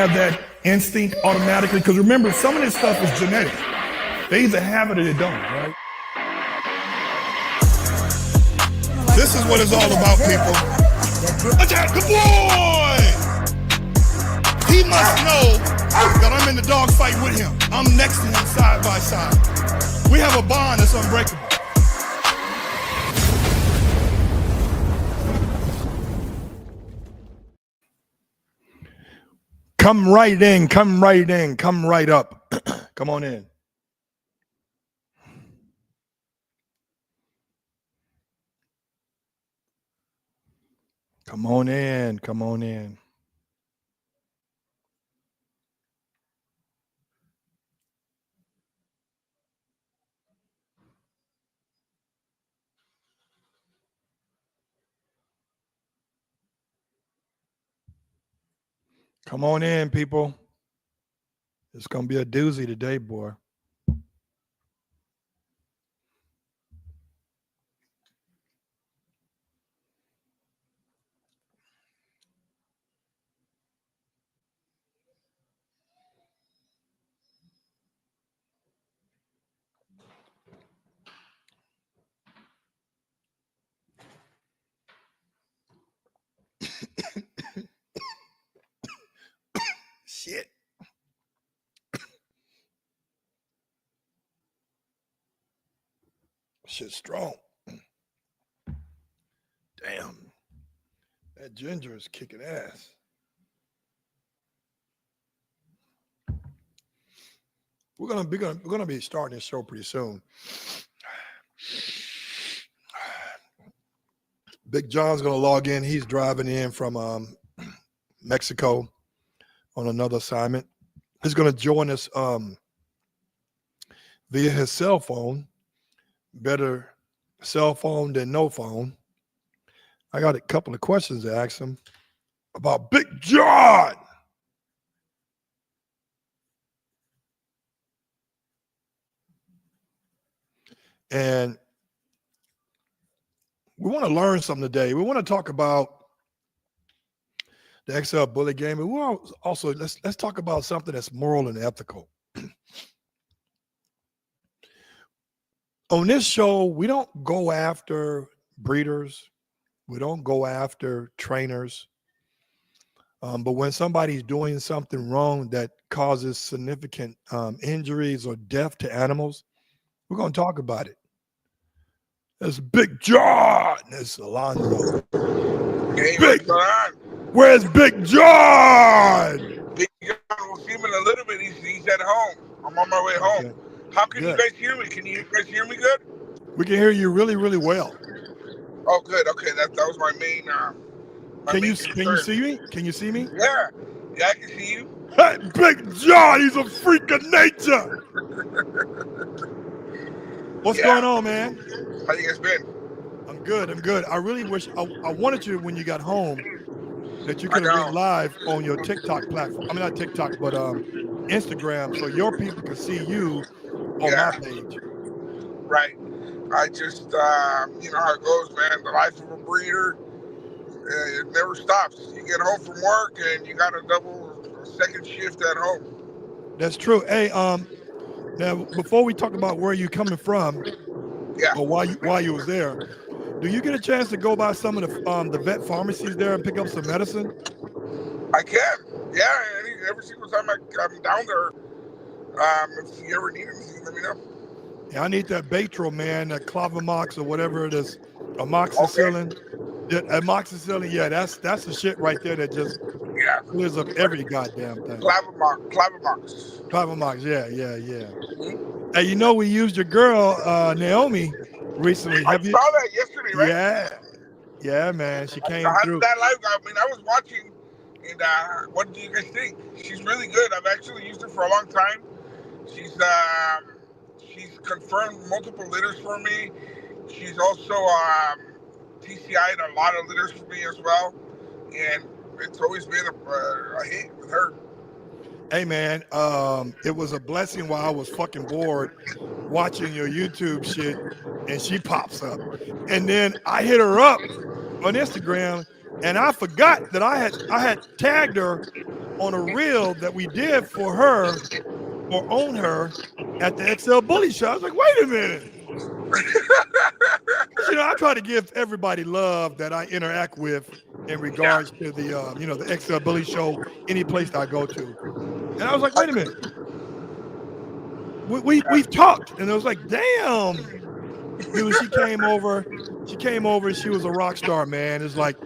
have that instinct automatically? Because remember, some of this stuff is genetic. They either have it or they don't, right? This is what it's all about, people. Attack the boy! He must know that I'm in the dog fight with him. I'm next to him side by side. We have a bond that's unbreakable. Come right in, come right in, come right up. Come on in. Come on in, come on in. Come on in, people. It's going to be a doozy today, boy. Shit. Shit's strong. Damn. That ginger is kicking ass. We're gonna be starting this show pretty soon. Big John's gonna log in. He's driving in from Mexico on another assignment. He's gonna join us via his cell phone. Better cell phone than no phone. I got a couple of questions to ask him about Big John. And we want to learn something today. We want to talk about the XL bully game, and we'll also let's talk about something that's moral and ethical. On this show, we don't go after breeders. We don't go after trainers. But when somebody's doing something wrong that causes significant injuries or death to animals, we're going to talk about it. There's Big John. There's Alonzo. Hey, where's Big John? Big John, we'll see him in a little bit. He's at home. I'm on my way home. Okay. How can you guys hear me? Can you guys hear me good? We can hear you really, really well. Oh, good. Okay, that was my main. Can you see me? Can you see me? Yeah, I can see you. Hey, Big John, he's a freak of nature. What's going on, man? How you guys been? I'm good. I really wish I wanted you when you got home that you could have been live on your TikTok platform. I mean, not TikTok, but Instagram, so your people can see you on my page. Right. I just, you know how it goes, man. The life of a breeder, it never stops. You get home from work and you got a second shift at home. That's true. Hey, now before we talk about where you're coming from, or why you was there, do you get a chance to go by some of the vet pharmacies there and pick up some medicine? I can. Yeah, every single time I'm down there. If you ever need anything, let me know. Yeah, I need that Batro, man, that Clavamox or whatever it is, amoxicillin. Okay. Yeah, amoxicillin, yeah, that's the shit right there that just clears up every goddamn thing. Clavamox, yeah. Mm-hmm. Hey, you know we used your girl, Naomi, recently. I saw that yesterday, right? Yeah, man, she came through. That live, I mean, I was watching, and what do you guys think? She's really good. I've actually used her for a long time. She's confirmed multiple litters for me. She's also TCI'd a lot of litters for me as well, and it's always been a hit with her. Hey man, it was a blessing while I was fucking bored watching your YouTube shit, and she pops up, and then I hit her up on Instagram, and I forgot that I had tagged her on a reel that we did for her or own her at the XL Bully Show. I was like, wait a minute. You know, I try to give everybody love that I interact with in regards to the, the XL Bully Show, any place that I go to. And I was like, wait a minute. We've talked. And it was like, damn. Dude, she came over. She was a rock star, man. It's like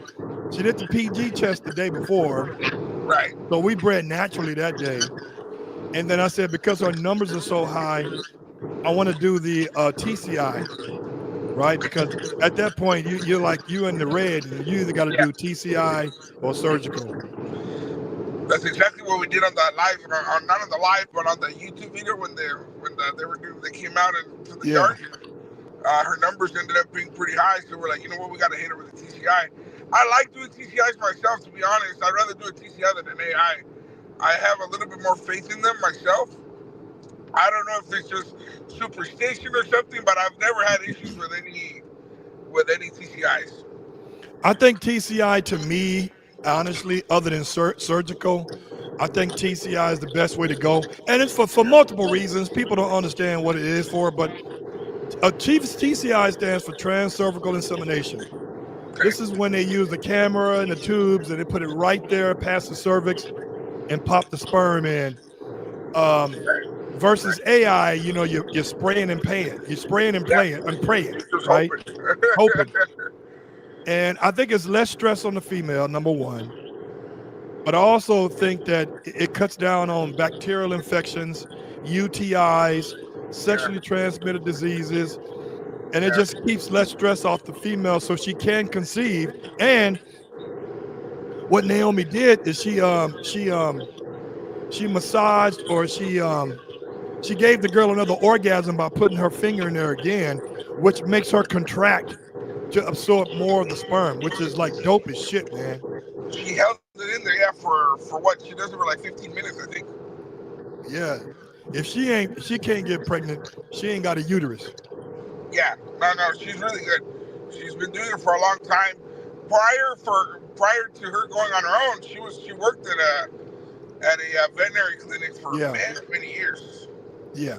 she did the PG test the day before. Right. So we bred naturally that day. And then I said, because her numbers are so high, I want to do the TCI, right? Because at that point, you're like you in the red, and you either got to do TCI or surgical. That's exactly what we did on the live, not on the live, but on the YouTube video when they came out into the yard. Her numbers ended up being pretty high, so we're like, you know what, we got to hit her with a TCI. I like doing TCIs myself, to be honest. I'd rather do a TCI than an AI. I have a little bit more faith in them myself. I don't know if it's just superstition or something, but I've never had issues with any TCIs. I think TCI, to me, honestly, other than surgical, I think TCI is the best way to go. And it's for multiple reasons. People don't understand what it is for, but TCI stands for transcervical insemination. Okay. This is when they use the camera and the tubes and they put it right there past the cervix and pop the sperm in. Versus AI, you're spraying and paying. You're spraying and playing and praying, Just right? hoping. And I think it's less stress on the female, number one. But I also think that it cuts down on bacterial infections, UTIs, sexually transmitted diseases, and it just keeps less stress off the female so she can conceive. And what Naomi did is she massaged, or she gave the girl another orgasm by putting her finger in there again, which makes her contract to absorb more of the sperm, which is like dope as shit, man. She held it in there, for what? She does it for like 15 minutes, I think. Yeah. If she can't get pregnant, she ain't got a uterus. Yeah. No, she's really good. She's been doing it for a long time. Prior to her going on her own, she worked at a veterinary clinic for many years. Yeah.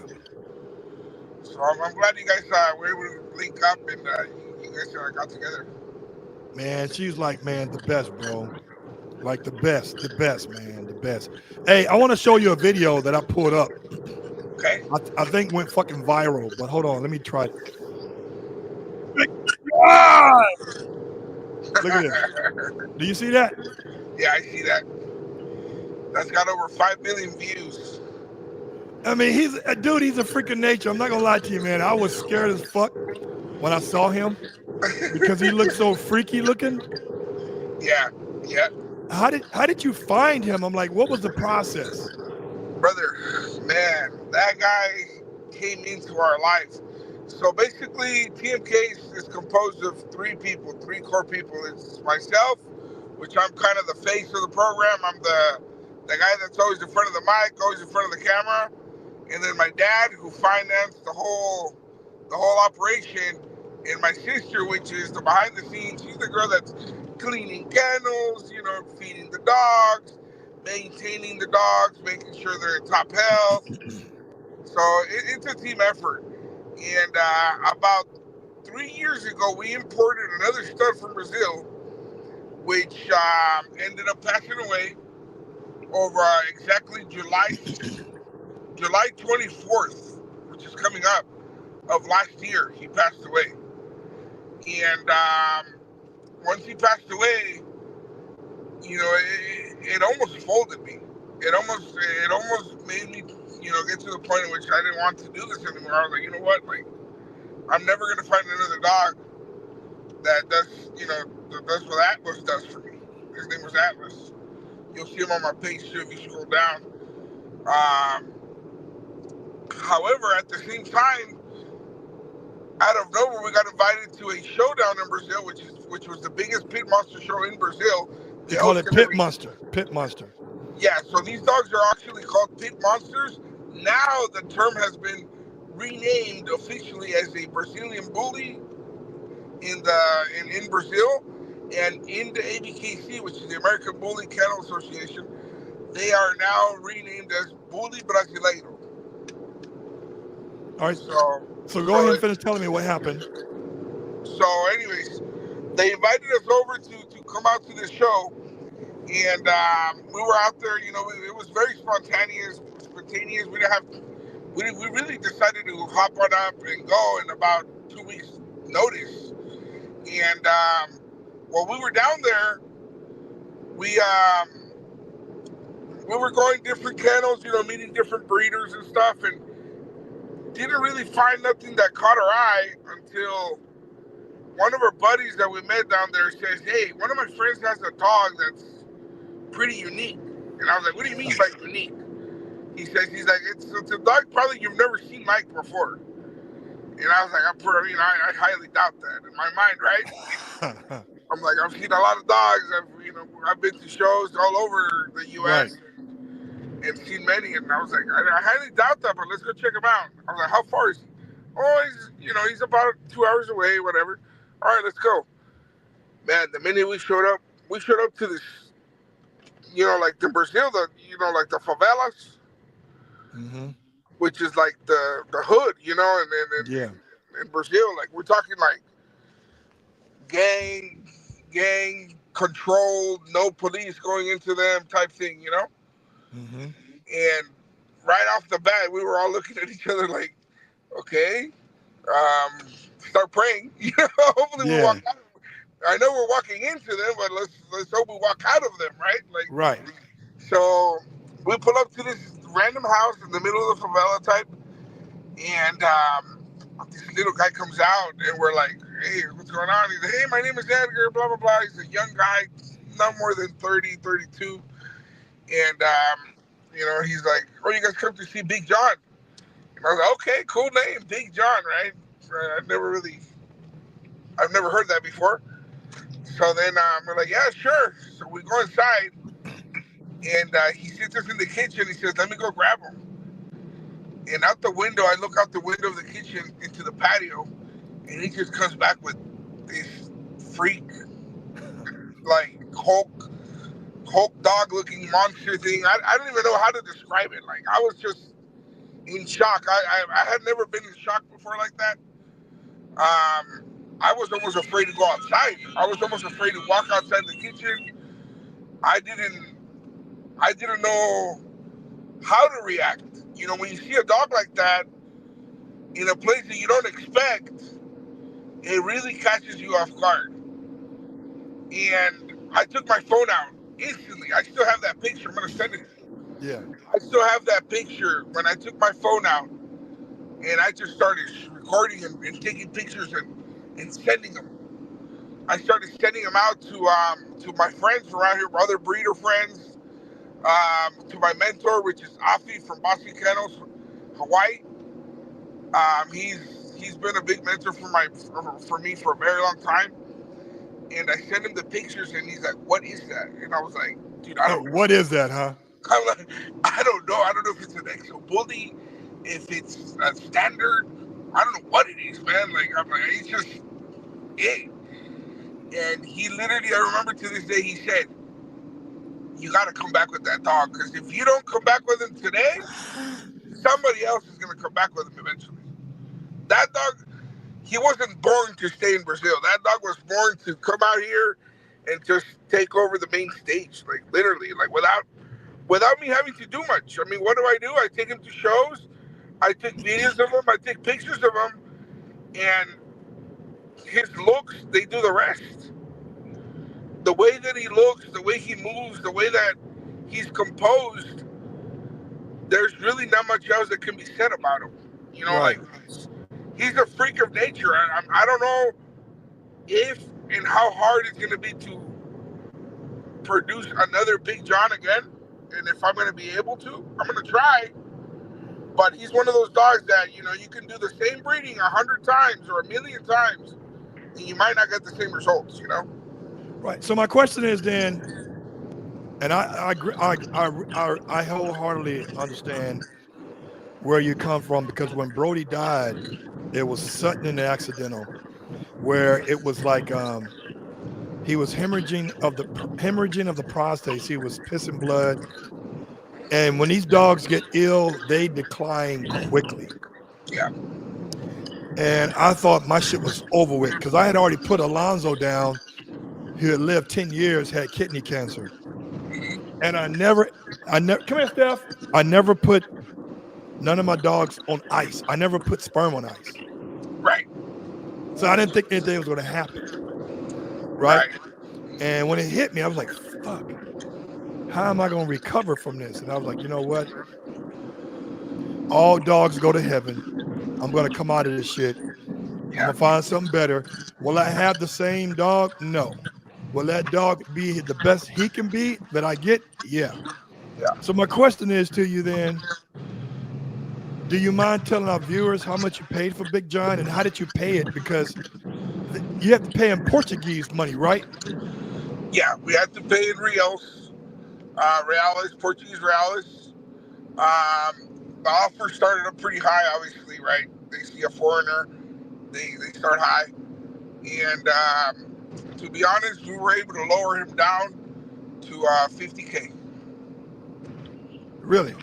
So I'm glad you guys were able to link up and you guys got together. Man, she's like, man, the best, bro. Like the best, man, the best. Hey, I want to show you a video that I pulled up. Okay. I think went fucking viral, but hold on, let me try it. God! Look at this. Do you see that? Yeah, I see that. That's got over 5 million views. I mean, he's a freaking nature. I'm not gonna lie to you, man. I was scared as fuck when I saw him because he looked so freaky looking. Yeah. How did you find him? I'm like, what was the process? Brother, man, that guy came into our life. So basically, TMK is composed of three core people. It's myself, which I'm kind of the face of the program. I'm the guy that's always in front of the mic, always in front of the camera. And then my dad, who financed the whole operation, and my sister, which is the behind the scenes. She's the girl that's cleaning kennels, feeding the dogs, maintaining the dogs, making sure they're in top health. So it's a team effort. And about 3 years ago, we imported another stud from Brazil, which ended up passing away over exactly July 24th, which is coming up, of last year. He passed away. And once he passed away, it almost folded me. It almost made me, get to the point in which I didn't want to do this anymore. I was like, you know what? Like, I'm never going to find another dog that does, does what Atlas does for me. His name was Atlas. You'll see him on my page too if you scroll down. However, at the same time, out of nowhere, we got invited to a showdown in Brazil, which was the biggest pit monster show in Brazil. They call it Pit Monster. Pit Monster. Yeah, so these dogs are actually called pit monsters. Now the term has been renamed officially as a Brazilian bully in Brazil, and in the ABKC, which is the American Bully Kennel Association. They are now renamed as Bully Brasileiro. All right. So, So go ahead so, and finish telling me what happened. so, anyways, they invited us over to come out to the show, and we were out there. You know, it was very spontaneous. Spontaneous. We didn't have. We really decided to hop on up and go in about 2 weeks' notice. And while we were down there, we we were going different kennels, you know, meeting different breeders and stuff, and didn't really find nothing that caught our eye until one of our buddies that we met down there says, "Hey, one of my friends has a dog that's pretty unique." And I was like, "What do you mean by unique?" He says, "He's like, it's a dog probably you've never seen like before." And I was like, I highly doubt that in my mind, right? I'm like, I've seen a lot of dogs. I've been to shows all over the Right. U.S. and seen many. And I was like, I highly doubt that, but let's go check him out. I was like, how far is he? Oh, he's about 2 hours away, whatever. All right, let's go. Man, the minute we showed up to this, like in Brazil, like the favelas, Mm-hmm. which is like the hood, Yeah. in Brazil, like we're talking like gang controlled, no police going into them type thing. Mm-hmm. And right off the bat, we were all looking at each other like, okay, start praying. Hopefully we Yeah. walk out. I know we're walking into them, but let's hope we walk out of them, right? Like, Right. so we pull up to this random house in the middle of the favela type, and this little guy comes out, and we're like, hey, what's going on? He's like, hey, my name is Edgar, blah, blah, blah. He's a young guy, not more than 30, 32. And, he's like, oh, you guys come to see Big John. And I was like, okay, cool name, Big John, right? I've never heard that before. So then we're like, yeah, sure. So we go inside, and he sits us in the kitchen. He says, let me go grab him. And out the window, I look out the window of the kitchen into the patio, and he just comes back with this freak, like Hulk dog looking monster thing. I don't even know how to describe it. Like, I was just in shock. I had never been in shock before like that. I was almost afraid to go outside. I was almost afraid to walk outside the kitchen. I didn't know how to react. When you see a dog like that in a place that you don't expect, it really catches you off guard. And I took my phone out instantly. I still have that picture. I'm gonna send it to you. Yeah. I still have that picture when I took my phone out and I just started recording and taking pictures and sending them. I started sending them out to my friends around here, other breeder friends, to my mentor, which is Afi from TMK Kennels, Hawaii. He's been a big mentor for me for a very long time. And I sent him the pictures, and he's like, "What is that?" And I was like, "Dude, I don't know." What is that, huh? I'm like, "I don't know. I don't know if it's an exo bully, if it's a standard. I don't know what it is, man." Like, I'm like, it's just it. And he literally, I remember to this day, he said, "You got to come back with that dog, because if you don't come back with him today, somebody else is gonna come back with him eventually." That dog, he wasn't born to stay in Brazil. That dog was born to come out here and just take over the main stage, like literally, like without me having to do much. I mean, what do? I take him to shows. I take videos of him. I take pictures of him, and his looks, they do the rest. The way that he looks, the way he moves, the way that he's composed, there's really not much else that can be said about him. Right. Like, he's a freak of nature. I don't know if and how hard it's going to be to produce another Big John again. And if I'm going to be able to, I'm going to try. But he's one of those dogs that, you can do the same breeding 100 times or 1,000,000 times, and you might not get the same results. Right. So my question is then, and I agree, I wholeheartedly understand where you come from, because when Brody died, it was sudden and accidental, where it was like he was hemorrhaging of the prostate. He was pissing blood, And when these dogs get ill, they decline quickly. Yeah. And I thought my shit was over with because I had already put Alonzo down, who had lived 10 years, had kidney cancer. And I never, come here, Steph. I never put none of my dogs on ice. I never put sperm on ice. Right. So I didn't think anything was going to happen. Right. Right. And when it hit me, I was like, fuck, how am I going to recover from this? And I was like, you know what? All dogs go to heaven. I'm going to come out of this shit. I'm Yeah. going to find something better. Will I have the same dog? No. Will that dog be the best he can be that I get? Yeah. Yeah. So my question is to you then, do you mind telling our viewers how much you paid for Big John and how did you pay it? Because you have to pay in Portuguese money, right? Yeah. We had to pay in reals, reales, Portuguese reales. The offer started up pretty high, obviously, right? They see a foreigner, they start high. And to be honest, we were able to lower him down to 50K. Really?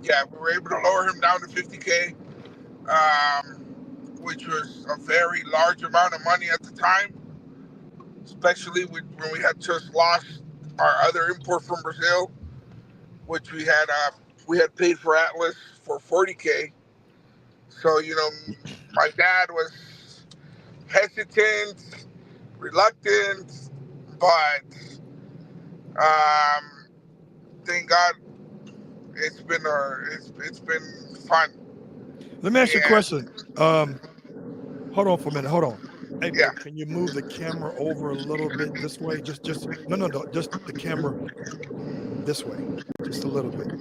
Yeah, we were able to lower him down to 50K, which was a very large amount of money at the time, especially when we had just lost our other import from Brazil, which we had paid for Atlas for 40K. So my dad was hesitant, reluctant, but thank God it's been fun. Let me ask you a And question. Hold on for a minute. Hold on. Hey, yeah, babe, can you move the camera over a little bit this way? No, just the camera this way, just a little bit.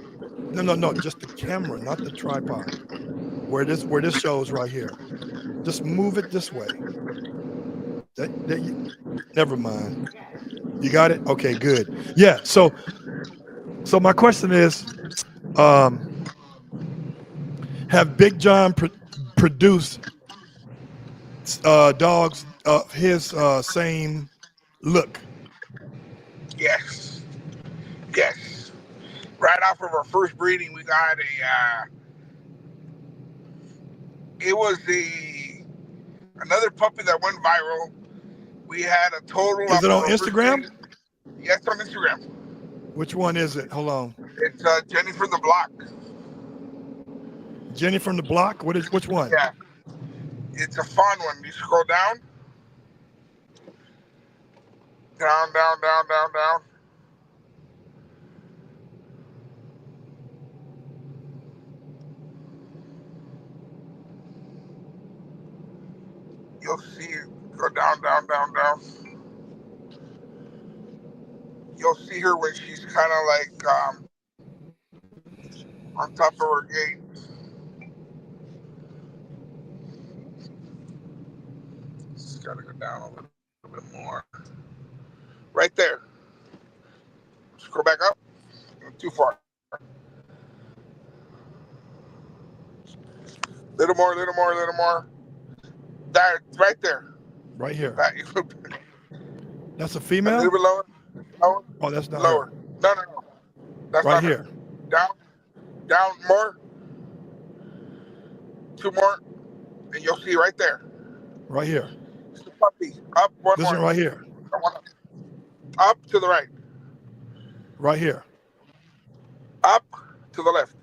No, just the camera, not the tripod. Where this shows right here. Just move it this way. Never mind. You got it? Okay, good. Yeah. So my question is, have Big John produced dogs of his same look? yes, yes. Right off of our first breeding, we got it was another puppy that went viral. We had a total Is off it of on our first Instagram? breeding. Yes, on Instagram. Which one is it? Hold on. It's Jenny from the block. Jenny from the block? Which one? Yeah, it's a fun one. You scroll down, down, down, down, down, down. You'll see it go down, down, down, down. You'll see her when she's kind of like on top of her gate. Just gotta go down a little bit more. Right there. Scroll back up. Too far. Little more, little more, little more. There, right there. Right here. Back. That's a A female? little bit lower. Lower. Oh, that's not her. Lower. No. That's Right not her. here. Down. Down more. Two more. And you'll see right there. Right here. It's the puppy. Up one This more. one right here. One up. Up to the right. Right here. Up to the left.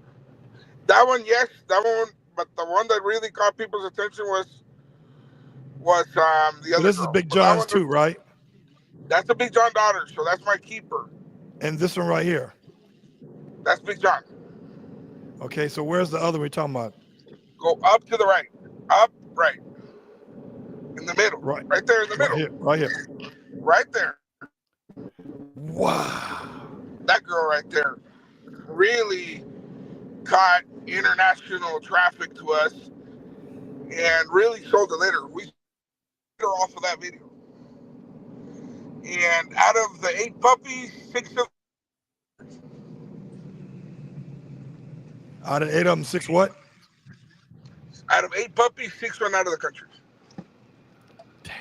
That one, yes, that one. But the one that really caught people's attention was the So other this is girl. Big But that John's one, too, right? that's a Big John daughter, so that's my keeper. And this one right here. That's Big John. Okay, so where's the other we're talking about? Go up to the right. Up, right. In the middle. Right. Right there in the Right middle. here. Right here. Right there. Wow. That girl right there really caught international traffic to us and really sold the litter. We sold her off of that video. And out of the 8 puppies, 6 of Out of 8 of them, 6 what? Out of 8 puppies, 6 went out of the country. Damn.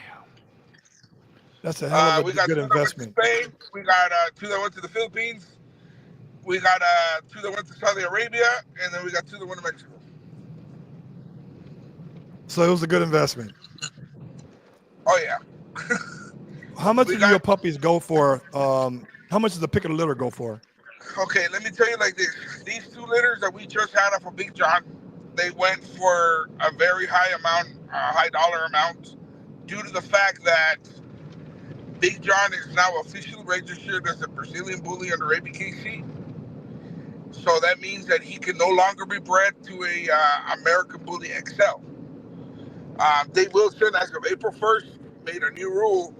That's a hell of a We got good 2 that went to investment. Spain. We got 2 that went to the Philippines. We got two that went to Saudi Arabia, and then we got two that went to Mexico. So it was a good investment. Oh yeah. How much We do your got, puppies go for? How much does the pick of the litter go for? okay, let me tell you like this. These two litters that we just had off of Big John, they went for a very high amount, high dollar amount, due to the fact that Big John is now officially registered as a Brazilian bully under ABKC. So that means that he can no longer be bred to a American Bully XL. Dave Wilson, as of April 1st, made a new rule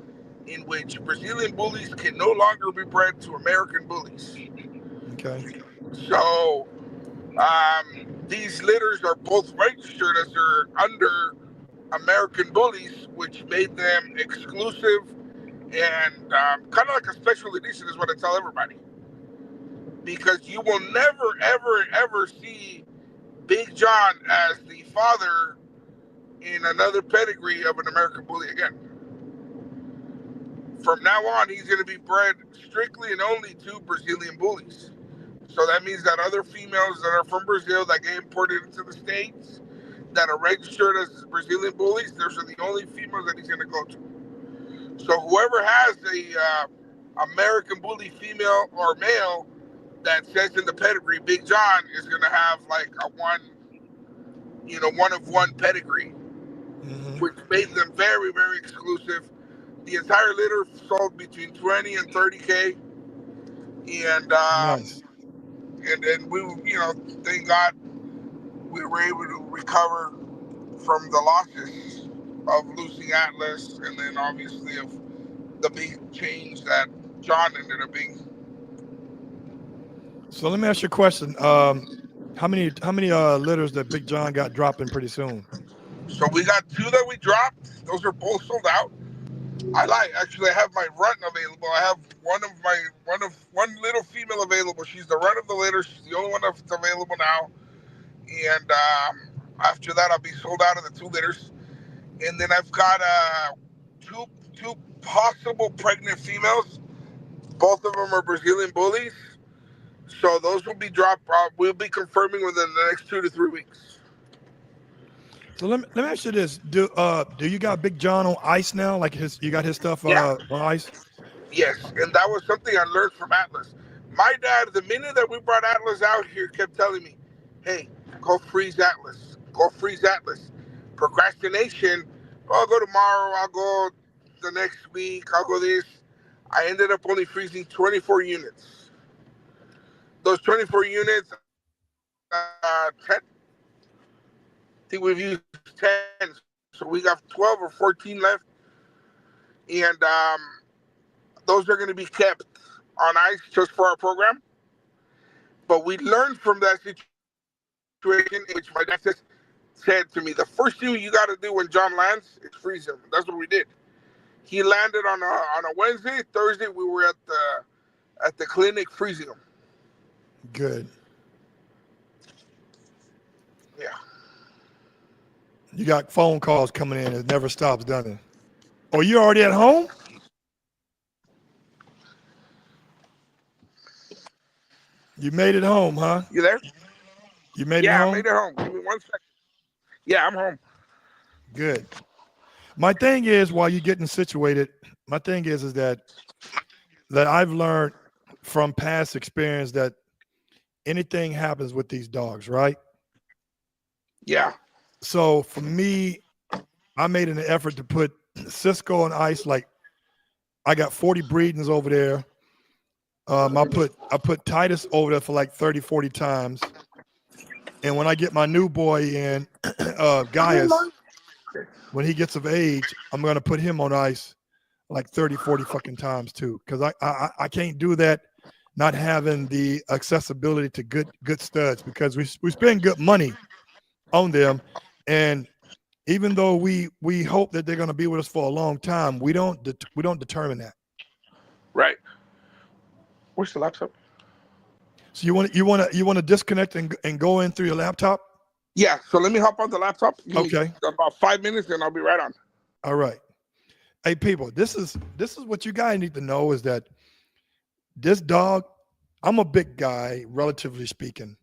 in which Brazilian bullies can no longer be bred to American bullies. Okay. So these litters are both registered as they're under American bullies, which made them exclusive and kind of like a special edition is what I tell everybody. Because you will never, ever, ever see Big John as the father in another pedigree of an American bully again. From now on, he's going to be bred strictly and only to Brazilian bullies. So that means that other females that are from Brazil that get imported into the States that are registered as Brazilian bullies, those are the only females that he's going to go to. So whoever has a American bully female or male that says in the pedigree Big John is going to have like a one of one pedigree, which made them very, very exclusive. The entire litter sold between 20 and 30K, and Nice. and we, thank God we were able to recover from the losses of losing Atlas, and then obviously of the big change that John ended up being. So let me ask you a question. How many litters that Big John got dropping pretty soon? So we got two that we dropped. Those are both sold out. Actually I have my runt available. I have one little female available. She's the runt of the litter. She's the only one that's available now. And after that I'll be sold out of the two litters. And then I've got two possible pregnant females. Both of them are Brazilian bullies. So those will be dropped. We'll be confirming within the next 2 to 3 weeks. So let me ask you this: Do you got Big John on ice now? Like you got his stuff on ice? Yes, and that was something I learned from Atlas. My dad, the minute that we brought Atlas out here, kept telling me, "Hey, go freeze Atlas. Go freeze Atlas." Procrastination. I'll go tomorrow. I'll go the next week. I'll go this. I ended up only freezing 24 units. Those 24 units, 10. I think we've used 10, so we got 12 or 14 left, and those are going to be kept on ice just for our program. But we learned from that situation, in which my dad said to me, the first thing you got to do when John lands is freeze him. That's what we did. He landed on a Wednesday. Thursday, we were at the clinic freezing him. Good. Yeah. You got phone calls coming in. It never stops, doesn't it? Oh, you already at home? You made it home, huh? You there? You made it home? Yeah, I made it home. Give me 1 second. Yeah, I'm home. Good. My thing is, while you're getting situated, my thing is that I've learned from past experience that anything happens with these dogs, right? Yeah. So for me, I made an effort to put Cisco on ice. Like I got 40 breedings over there. I put Titus over there for like 30, 40 times. And when I get my new boy in, Gaius, when he gets of age, I'm going to put him on ice like 30, 40 fucking times too. Because I can't do that not having the accessibility to good studs, because we spend good money on them. And even though we hope that they're going to be with us for a long time, we don't determine that. Right. Where's the laptop? So you want to disconnect and go in through your laptop? Yeah. So let me hop on the laptop. Give me about 5 minutes, and I'll be right on. All right. Hey, people, this is what you guys need to know, is that this dog I'm a big guy, relatively speaking,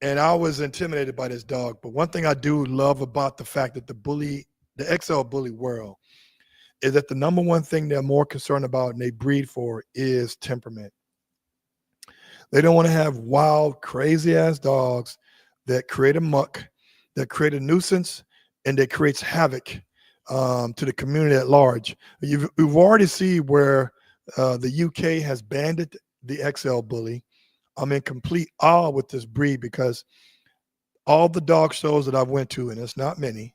and I was intimidated by this dog. But one thing I do love about the fact that the XL bully world, is that the number one thing they're more concerned about and they breed for is temperament. They don't want to have wild, crazy ass dogs that create a muck, that create a nuisance, and that creates havoc to the community at large. We've already seen where the UK has banned the XL bully. I'm in complete awe with this breed because all the dog shows that I've went to, and it's not many,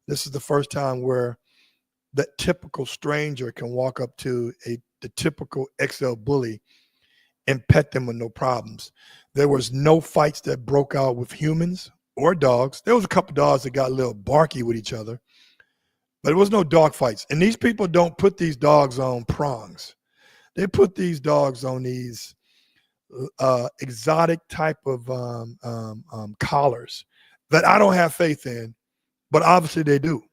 this is the first time where that typical stranger can walk up to the typical XL bully and pet them with no problems. There was no fights that broke out with humans or dogs. There was a couple dogs that got a little barky with each other, but there was no dog fights. And these people don't put these dogs on prongs. They put these dogs on these exotic type of collars that I don't have faith in, but obviously they do.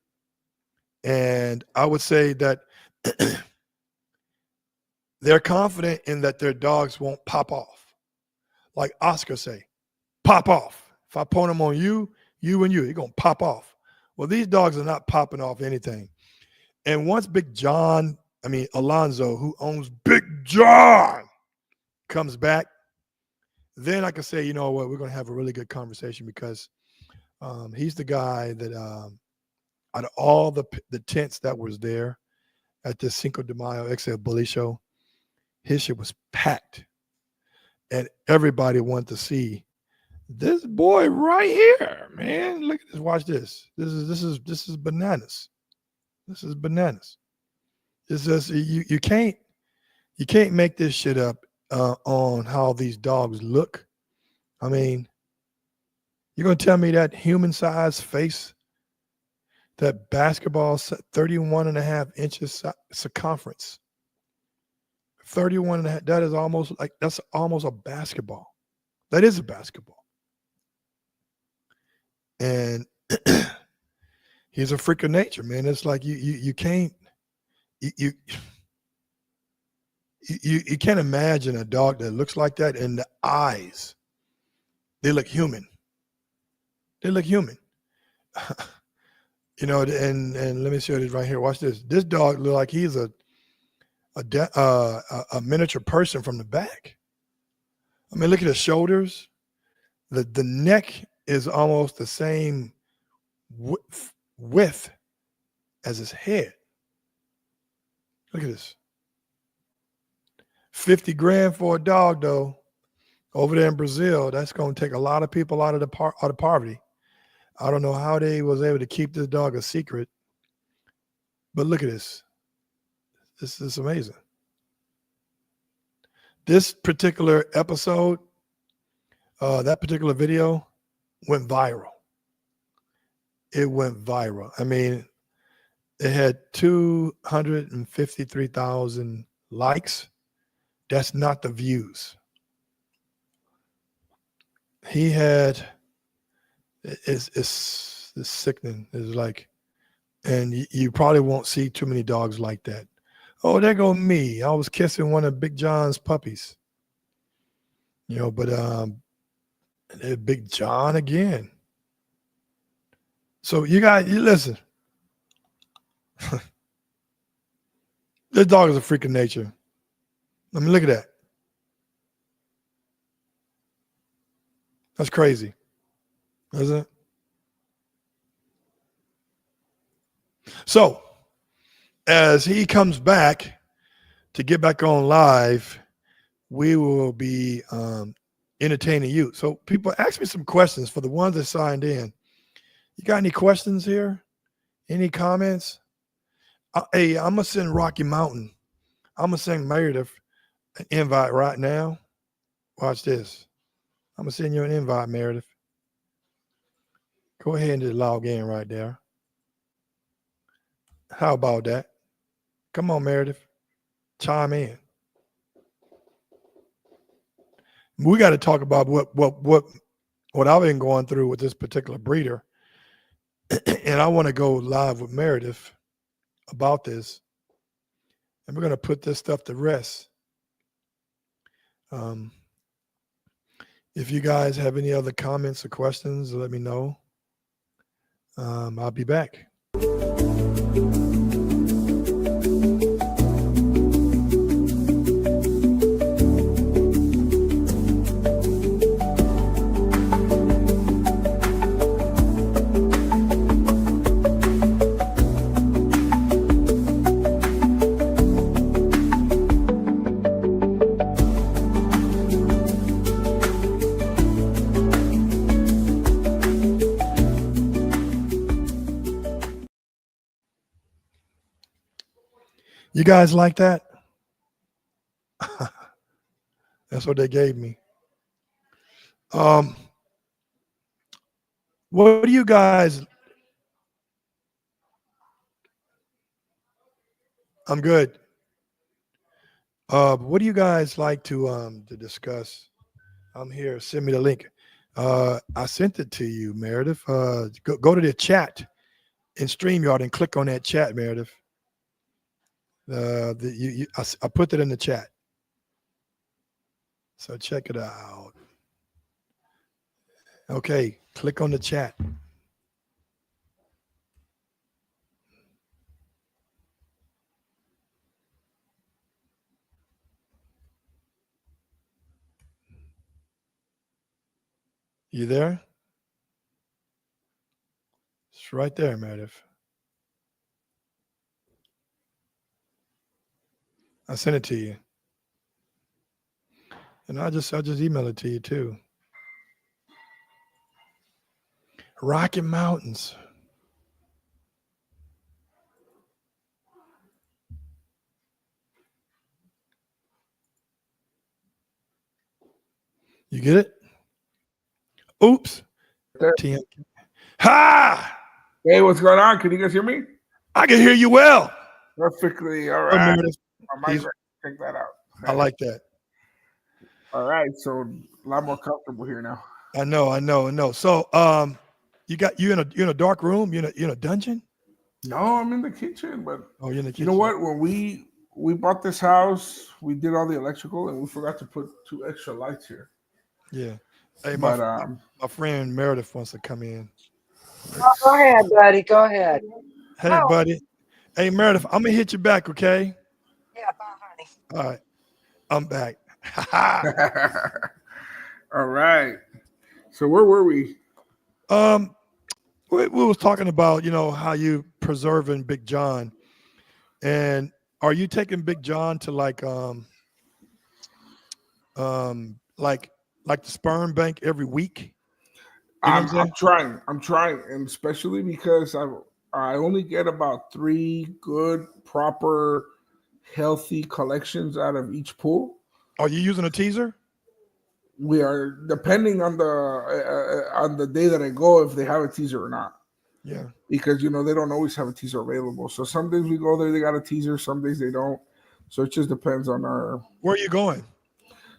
And I would say that they're confident in that their dogs won't pop off. Like Oscar say, pop off. If I point them on you, you and you, you're going to pop off. Well, these dogs are not popping off anything. And once Alonzo, who owns Big John, comes back, then I can say, you know what, we're going to have a really good conversation because he's the guy that out of all the tents that was there at this Cinco de Mayo XL Bully show, his shit was packed. And everybody wanted to see this boy right here, man. Look at this. Watch this. This is bananas. This is bananas. It's just you can't make this shit up on how these dogs look. I mean, you're gonna tell me that human-sized face, that basketball, 31 and a half inches circumference, 31 and a half, that's almost a basketball. That is a basketball. And he's a freak of nature, man. It's like you can't imagine a dog that looks like that, and the eyes, they look human. They look human. You know, and let me show you this right here. Watch this. This dog look like he's a miniature person from the back. I mean, look at his shoulders. The neck is almost the same width as his head. Look at this. 50 grand for a dog, though. Over there in Brazil, that's going to take a lot of people out of poverty. I don't know how they was able to keep this dog a secret, but look at this. This is amazing. This particular episode, that particular video went viral. It went viral. I mean, it had 253,000 likes. That's not the views. He had, it's sickening. It's like, and you probably won't see too many dogs like that. Oh, there go me. I was kissing one of Big John's puppies. You know, but Big John again. So you listen. This dog is a freak of nature. I mean, look at that. That's crazy, isn't it? So, as he comes back to get back on live, we will be entertaining you. So, people, ask me some questions for the ones that signed in. You got any questions here? Any comments? Hey, I'm going to send Rocky Mountain. I'm going to send Meredith an invite right now. Watch this. I'm going to send you an invite, Meredith. Go ahead and just log in right there. How about that? Come on, Meredith. Chime in. We got to talk about what I've been going through with this particular breeder. And I want to go live with Meredith about this. And we're going to put this stuff to rest. If you guys have any other comments or questions, let me know. I'll be back. You guys like that? That's what they gave me. What do you guys? I'm good. What do you guys like to discuss? I'm here. Send me the link. I sent it to you, Meredith. Go to the chat in StreamYard and click on that chat, Meredith. I put it in the chat. So check it out. Okay, click on the chat. You there? It's right there, Meredith. I sent it to you. And I just emailed it to you too. Rocky Mountains. You get it? Oops. TMK. Ha! Hey, what's going on? Can you guys hear me? I can hear you well. Perfectly. All right. I might check that out. I like that. All right. So a lot more comfortable here now. I know. So you in a dark room? You in a dungeon? No, I'm in the kitchen, but you're in the kitchen. You know what? When we bought this house, we did all the electrical and we forgot to put 2 extra lights here. Yeah. Hey, my friend Meredith wants to come in. Oh, go ahead, buddy. Go ahead. Hey, buddy. Hey, Meredith, I'm gonna hit you back, okay? Yeah, bye, honey. All right. I'm back. All right. So where were we? We was talking about, how you preserving Big John. And are you taking Big John to like the sperm bank every week? I'm trying, and especially because I only get about 3 good, proper, healthy collections out of each pool. Are you using a teaser? We are, depending on the day that I go, if they have a teaser or not. Yeah. Because they don't always have a teaser available. So some days we go there, they got a teaser. Some days they don't. So it just depends on our. Where are you going?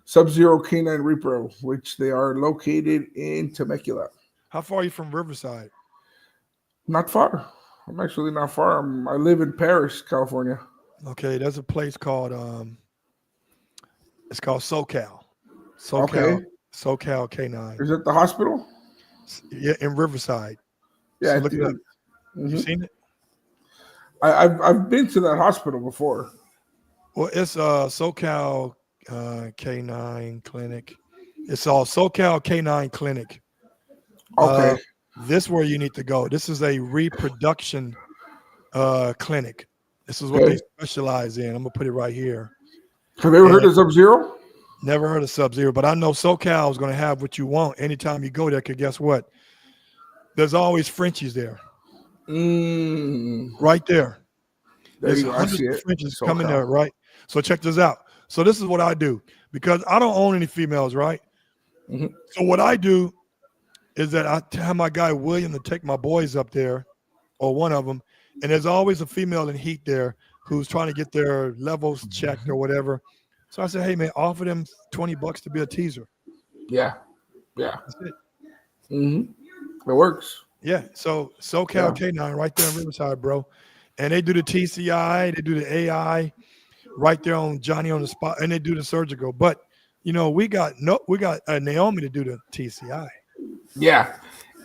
Sub-Zero Canine Repro, which they are located in Temecula. How far are you from Riverside? Not far. I'm actually not far. I live in Paris, California. Okay, there's a place called it's called SoCal. Okay. SoCal K9. Is it the hospital? Yeah, in Riverside. Yeah, so look it up. Mm-hmm. You seen it? I've been to that hospital before. Well, it's SoCal K9 Clinic. It's all SoCal K9 Clinic. Okay. This is where you need to go. This is a reproduction clinic. This is what they specialize in. I'm gonna put it right here. Have you ever heard of Sub-Zero? Never heard of Sub-Zero, but I know SoCal is gonna have what you want anytime you go there. Because guess what? There's always Frenchies there. Right there. There's hundreds of Frenchies coming there, right? So check this out. So this is what I do, because I don't own any females, right? Mm-hmm. So what I do is that I tell my guy William to take my boys up there, or one of them, and there's always a female in heat there who's trying to get their levels checked or whatever. So I said, hey man, offer them $20 to be a teaser. Yeah. That's it. Mm-hmm. It works. Yeah. So SoCal K9 right there in Riverside, bro. And they do the TCI, they do the AI right there on Johnny on the spot, and they do the surgical. But we got Naomi to do the TCI. Yeah.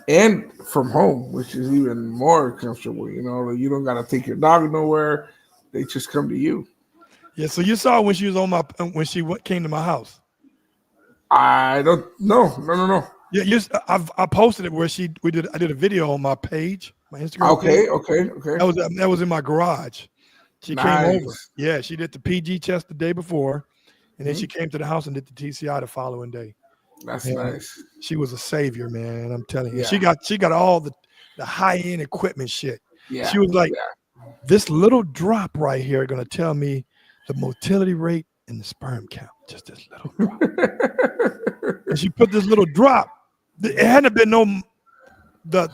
And from home, which is even more comfortable. You don't got to take your dog nowhere. They just come to you. Yeah, so you saw when she was when she came to my house. I don't know. No. Yeah, I posted it where I did a video on my page, my Instagram page. Okay. That was in my garage. She came over. Nice. Yeah, she did the PG test the day before, and then Mhm. she came to the house and did the TCI the following day. That's And nice. she was a savior, man. I'm telling you. Yeah. She got all the high end equipment shit. Yeah. She was like, yeah. this little drop right here gonna tell me the motility rate and the sperm count. Just this little drop. And she put this little drop. It hadn't been the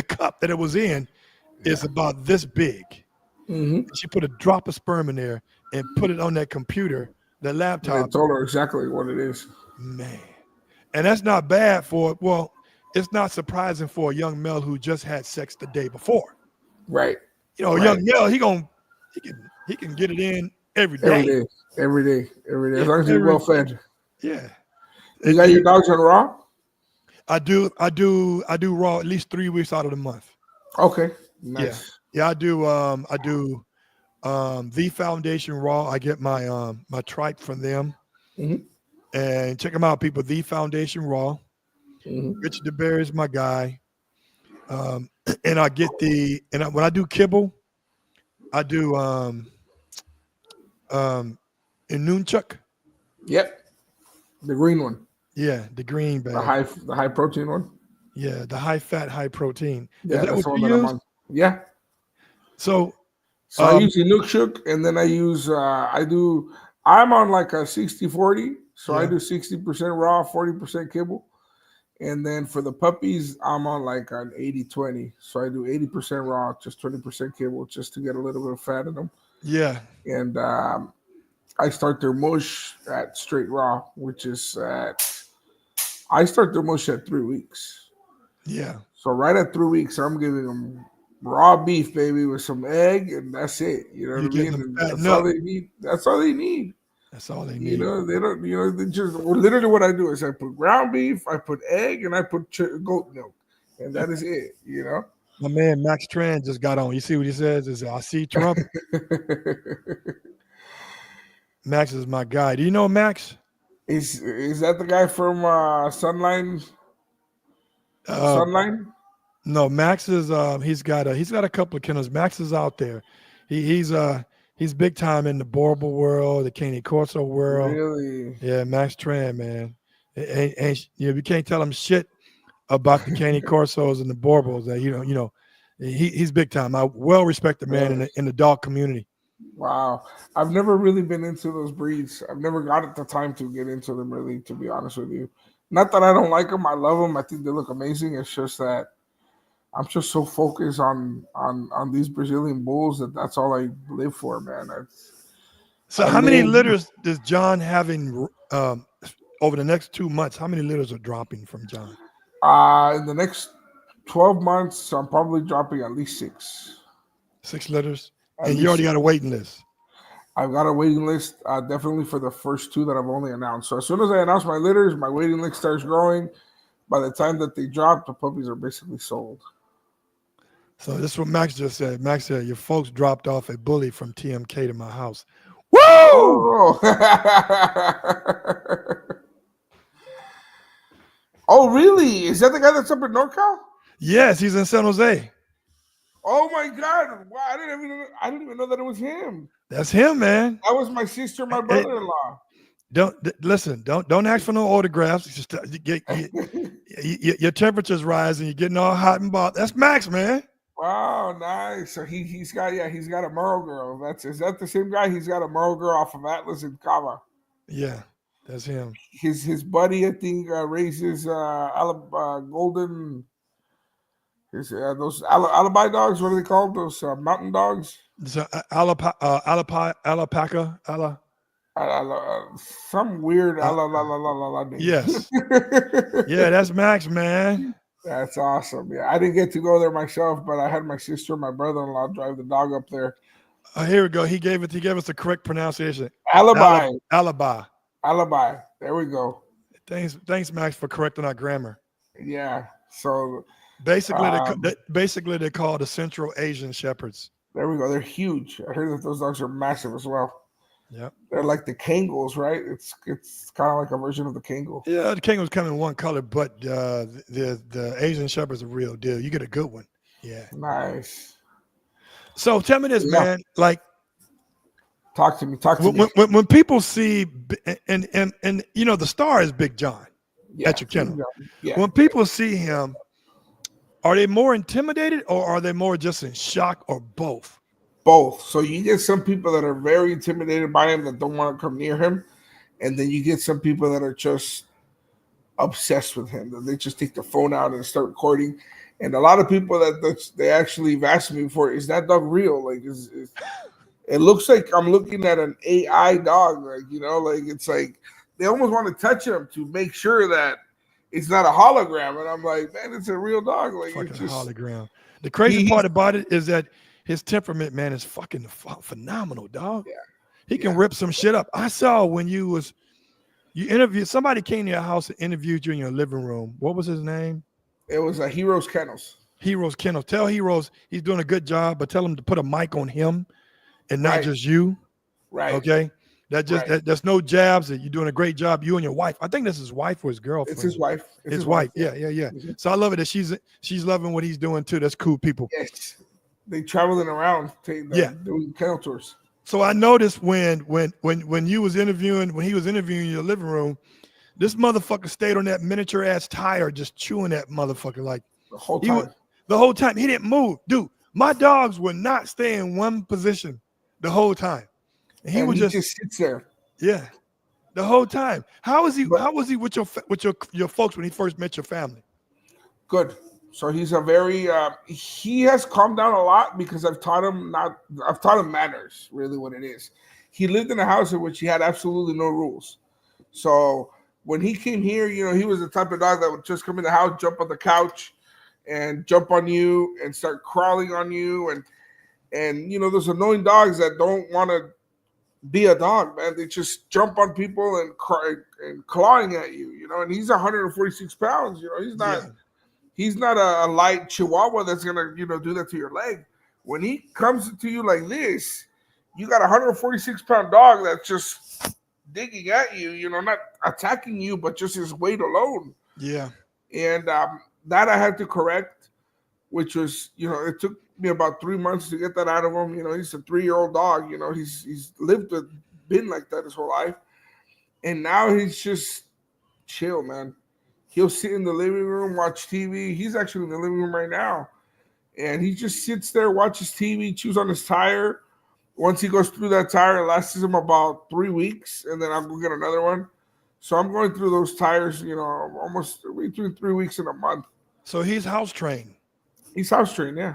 cup that it was in is about this big. Mm-hmm. She put a drop of sperm in there and put it on that computer, that laptop. I told her exactly what it is. Man. And that's not bad it's not surprising for a young male who just had sex the day before. Right. A young male, he can get it in every day. Every day. Yeah, As long as you're well fed. Yeah. You got your dogs on raw? I do raw at least 3 weeks out of the month. Okay. Nice. Yeah, I do the Foundation raw. I get my my tripe from them. Mm-hmm. And check them out, people. The Foundation raw. Mm-hmm. Richard DeBerry is my guy. And I get when I do kibble, I do Inunchuk. Yep. The green one. Yeah, the green bag. The high protein one. Yeah, the high fat, high protein. Yeah, is that that's what the one you that I'm use? on. Yeah. So I use Inukshuk, and then I use I'm on like a 60-40. So I do 60% raw, 40% kibble. And then for the puppies, I'm on like an 80-20. So I do 80% raw, just 20% kibble, just to get a little bit of fat in them. Yeah. And I start their mush at straight raw, which is I start their mush at 3 weeks. Yeah. So right at 3 weeks, I'm giving them raw beef, baby, with some egg, and that's it. You know what I mean? And that's all they need. That's all they need. That's all they need. They don't. They just literally what I do is I put ground beef, I put egg, and I put goat milk, and that is it. My man Max Tran just got on. You see what he says? Is I see Trump. Max is my guy. Do you know Max? Is that the guy from Sunline? Sunline? No, Max is he's got a couple of kennels. Max is out there. He's big time in the Borble world, the Cane Corso world. Really? Yeah, Max Tran, man. And you can't tell him shit about the Cane Corsos and the Borbles. That he's big time. I well respect the man in the dog community. Wow. I've never really been into those breeds. I've never got the time to get into them, really, to be honest with you. Not that I don't like them. I love them. I think they look amazing. It's just that I'm just so focused on these Brazilian bulls that's all I live for, man. So how many litters does John having over the next 2 months? How many litters are dropping from John? In the next 12 months, I'm probably dropping at least 6. 6 litters? And you already got a waiting list? I've got a waiting list, definitely for the first 2 that I've only announced. So as soon as I announce my litters, my waiting list starts growing. By the time that they drop, the puppies are basically sold. So this is what Max just said. Max said, your folks dropped off a bully from TMK to my house. Woo! Oh, really? Is that the guy that's up in NorCal? Yes, he's in San Jose. Oh my God! Wow, I didn't even know that it was him. That's him, man. That was my sister, my brother-in-law. Don't ask for no autographs. Just your temperature's rising. You're getting all hot and bothered. That's Max, man. Wow, nice. So he's got a Merle girl. Is that the same guy? He's got a Merle girl off of Atlas and Cava. Yeah, that's him. His buddy, I think, raises golden. Those alibi dogs. What are they called? Those mountain dogs. So, alpaca. Some weird name. Yes. Yeah, that's Max, man. That's awesome. Yeah, I didn't get to go there myself, but I had my sister and my brother-in-law drive the dog up there. Here we go. He gave us the correct pronunciation. Alibi. Alibi. Alibi. There we go. Thanks, Max, for correcting our grammar. Yeah. So Basically, they call the Central Asian Shepherds. there we go. They're huge. I heard that those dogs are massive as well. Yep. They're like the Kangles, right? It's kind of like a version of the Kangle. Yeah, the Kangles come in one color, but the Asian Shepherds are real deal. You get a good one. Yeah. Nice. So tell me this, Yeah. man. Like, talk to me. Talk to me. when people see and you know the star is Big John at your kennel. Yeah. When people see him, are they more intimidated or are they more just in shock or both? Both. So you get some people that are very intimidated by him that don't want to come near him, and then you get some people that are just obsessed with him, that they just take the phone out and start recording. And a lot of people that they actually have asked me before, is that dog real? Like, it looks like I'm looking at an AI dog, like, you know, like it's like they almost want to touch him to make sure that it's not a hologram. And I'm like, man, it's a real dog. Like, Fucking it's just hologram. The crazy part about it is that his temperament, man, is fucking phenomenal, dog. Yeah. He can rip some shit up. I saw when you interviewed somebody came to your house and interviewed you in your living room. What was his name? It was a Heroes Kennels. Heroes Kennels. Tell Heroes he's doing a good job, but tell him to put a mic on him and not Right. just you. Right. Okay. That's no jabs. That you're doing a great job. You and your wife. I think that's his wife or his girlfriend. It's his wife. It's his wife. Yeah. Mhm. So I love it that she's loving what he's doing too. That's cool, people. Yes. They traveling around, doing kennel tours. So I noticed when he was interviewing in your living room, this motherfucker stayed on that miniature ass tire, just chewing that motherfucker like The whole time. the whole time. He didn't move, dude. My dogs would not stay in one position the whole time. And he just sits there. Yeah, the whole time. How was he with your folks when he first met your family? Good. So he's a very he has calmed down a lot because I've taught him manners, really what it is. He lived in a house in which he had absolutely no rules. So when he came here, you know, he was the type of dog that would just come in the house, jump on the couch and jump on you and start crawling on you. And you know, there's annoying dogs that don't want to be a dog, man. They just jump on people and cry and clawing at you, you know, and he's 146 pounds, you know, he's not a light Chihuahua that's gonna, you know, do that to your leg. When he comes to you like this, you got a 146-pound dog that's just digging at you, you know, not attacking you, but just his weight alone. Yeah. And that I had to correct, which was, you know, it took me about 3 months to get that out of him. You know, he's a 3-year-old dog. You know, he's been like that his whole life, and now he's just chill, man. He'll sit in the living room, watch TV. He's actually in the living room right now, and he just sits there, watches TV, chews on his tire. Once he goes through that tire, it lasts him about 3 weeks, and then I'll go get another one. So I'm going through those tires, you know, almost between 3 weeks and a month. So he's house trained. He's house trained, yeah.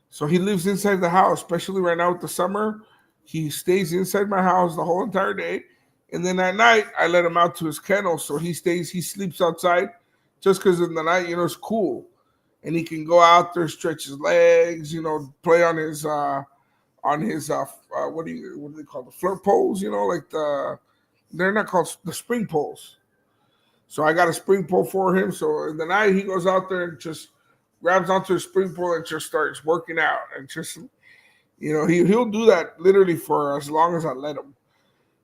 So he lives inside the house, especially right now with the summer. He stays inside my house the whole entire day. And then at night, I let him out to his kennel. So he sleeps outside just because in the night, you know, it's cool. And he can go out there, stretch his legs, you know, play on his what do they call the flirt poles, you know, like they're not called the spring poles. So I got a spring pole for him. So in the night, he goes out there and just grabs onto a spring pole and just starts working out. And just, you know, he'll do that literally for as long as I let him.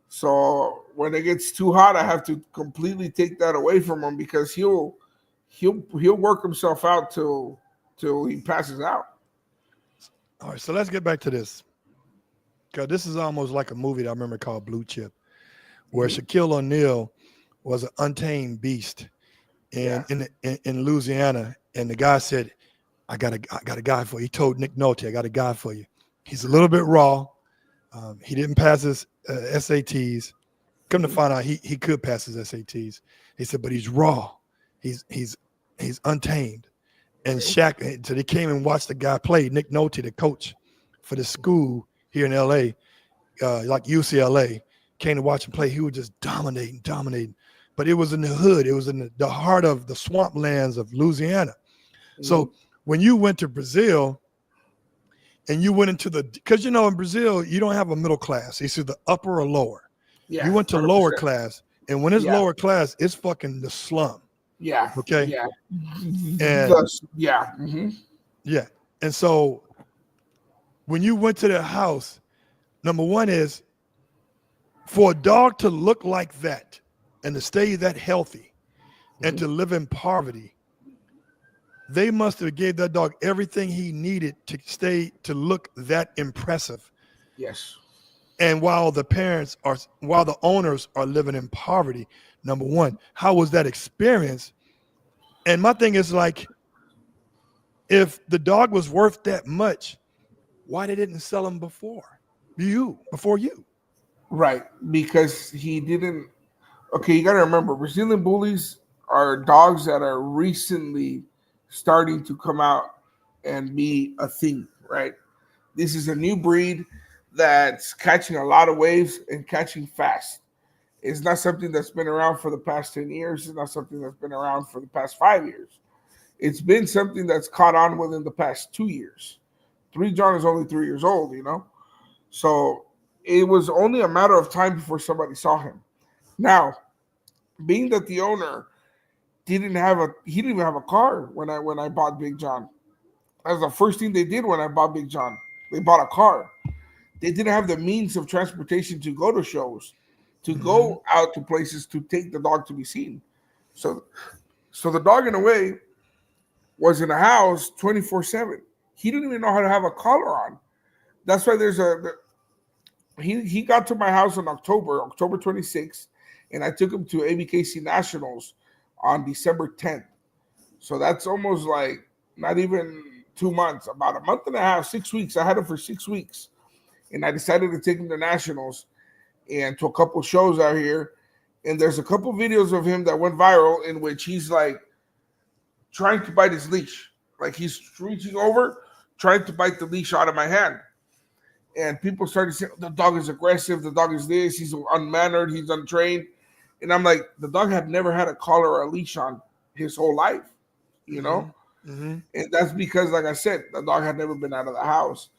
So when it gets too hot, I have to completely take that away from him because he'll work himself out till he passes out. All right, so let's get back to this. Because this is almost like a movie that I remember called Blue Chip, where Shaquille O'Neal was an untamed beast in Louisiana. And the guy said, I got a guy for you. He told Nick Nolte, I got a guy for you. He's a little bit raw. He didn't pass his SATs. Come to find out, he could pass his SATs. He said, but he's raw. He's untamed. And Shaq, so they came and watched the guy play, Nick Nolte, the coach for the school here in LA, like UCLA, came to watch him play. He was just dominating. But it was in the hood. It was in the heart of the swamplands of Louisiana. Mm-hmm. So when you went to Brazil and you went into because, you know, in Brazil, you don't have a middle class. It's either upper or lower. Yeah, You went to lower 100%. class, and when it's Yeah, lower class, it's fucking the slum. yeah, Okay, yeah. and Yeah. Hmm. yeah, and so when you went to their house, number one is for a dog to look like that and to stay that healthy and to live in poverty, they must have gave that dog everything he needed to look that impressive. Yes. And while the owners are living in poverty, number one, how was that experience? And my thing is like, if the dog was worth that much, why they didn't sell him before you? Right. Because he didn't. Okay, you got to remember, Brazilian bullies are dogs that are recently starting to come out and be a thing, right? This is a new breed that's catching a lot of waves and catching fast. It's not something that's been around for the past 10 years. It's not something that's been around for the past 5 years. It's been something that's caught on within the past 2 years. Three John is only 3 years old, you know? So it was only a matter of time before somebody saw him. Now, being that the owner he didn't even have a car when I bought Big John. That was the first thing they did when I bought Big John. They bought a car. They didn't have the means of transportation to go to shows, to Mm-hmm. go out to places to take the dog to be seen. So so the dog in a way was in a house 24/7. He didn't even know how to have a collar on. That's why he got to my house in October 26th, and I took him to ABKC Nationals on December 10th. So that's almost like not even 2 months, about a month and a half, 6 weeks. I had him for 6 weeks, and I decided to take him to Nationals and to a couple shows out here. And there's a couple videos of him that went viral in which he's like trying to bite his leash, like he's reaching over, trying to bite the leash out of my hand. And people started saying the dog is aggressive, the dog is this, he's unmannered, he's untrained. And I'm like, the dog had never had a collar or a leash on his whole life, you Mm-hmm. know? Mm-hmm. And that's because, like I said, the dog had never been out of the house.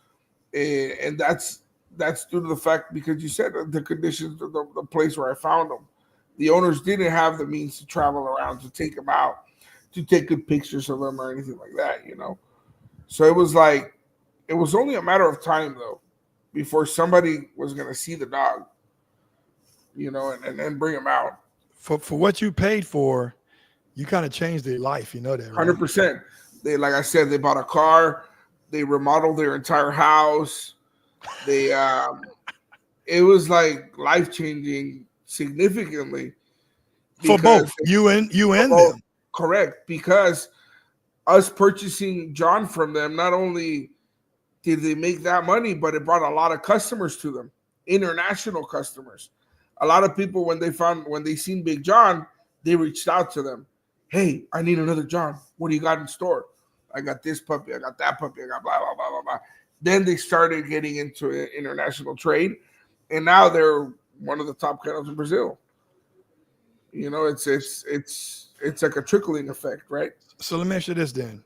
And that's due to the fact, because you said the conditions of the place where I found him. The owners didn't have the means to travel around to take him out, to take good pictures of him or anything like that, you know? So it was only a matter of time, though, before somebody was going to see the dog, you know, and bring him out. For what you paid for, you kind of changed their life. You know that, right? 100%. They, like I said, they bought a car, they remodeled their entire house. They, it was like life changing significantly For because both you and both them. correct. Because us purchasing John from them, not only did they make that money, but it brought a lot of customers to them, international customers. A lot of people, when they seen Big John, they reached out to them. Hey, I need another John. What do you got in store? I got this puppy. I got that puppy. I got blah blah blah blah blah. Then they started getting into international trade, and now they're one of the top kennels in Brazil. You know, it's like a trickling effect, right? So let me ask you this then: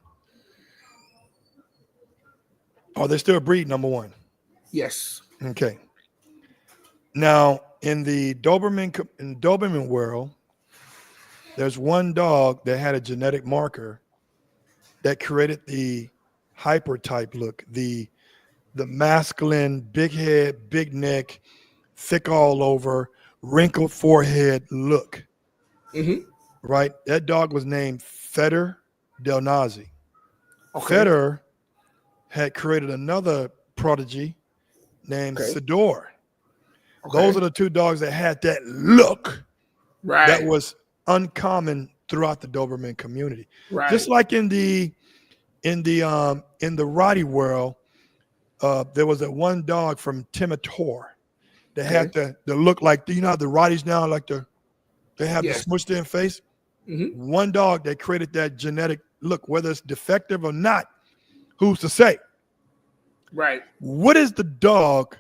are they still breed? Number one. Yes. Okay. Now in Doberman world, there's one dog that had a genetic marker that created the hyper type look, the masculine, big head, big neck, thick all over, wrinkled forehead look, Mm-hmm. right? That dog was named Feder Del Nazi. Okay. Feder had created another prodigy named Okay. Sidor. Those are Okay. the two dogs that had that look that Right. was uncommon throughout the Doberman community. Just Right. like in the Rottie world, there was that one dog from Timitor that had Okay. the look like, you know how the Rotties now they have the Yes. smushed in face. Mm-hmm. One dog that created that genetic look, whether it's defective or not, who's to say? Right. What is the dog